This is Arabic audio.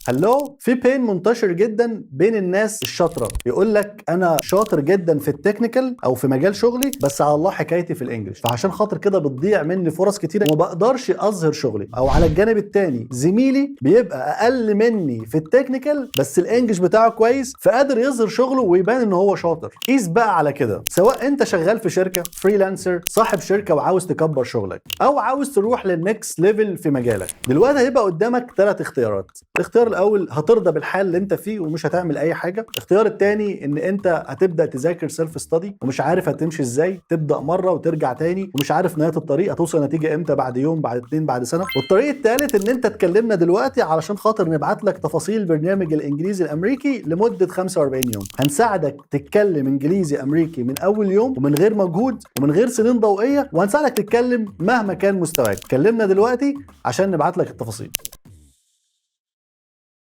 هلو، في بين منتشر جدا بين الناس الشاطره، يقول لك انا شاطر جدا في التكنيكال او في مجال شغلي، بس على الله حكايتي في الانجليش، فعشان خاطر كده بتضيع مني فرص كتيره وما بقدرش اظهر شغلي. او على الجانب التاني زميلي بيبقى اقل مني في التكنيكال بس الانجليش بتاعه كويس، فقادر يظهر شغله ويبان ان هو شاطر. قيس بقى على كده، سواء انت شغال في شركه فريلانسر، صاحب شركه وعاوز تكبر شغلك، او عاوز تروح للنكست ليفل في مجالك. دلوقتي هيبقى قدامك 3 اختيارات. الاختيار الاول، هترضى بالحال اللي انت فيه ومش هتعمل اي حاجه. الاختيار الثاني ان انت هتبدا تذاكر سيلف ستادي ومش عارف هتمشي ازاي، تبدا مره وترجع تاني ومش عارف نهايه الطريق هتوصل نتيجه امتى، بعد يوم، بعد 2، بعد سنه. والطريق الثالث ان انت تكلمنا دلوقتي علشان خاطر نبعت لك تفاصيل برنامج الانجليزي الامريكي لمده 45 يوم. هنساعدك تتكلم انجليزي امريكي من اول يوم ومن غير مجهود ومن غير سنين ضوئيه، وهنساعدك تتكلم مهما كان مستواك. كلمنا دلوقتي عشان نبعت لك التفاصيل.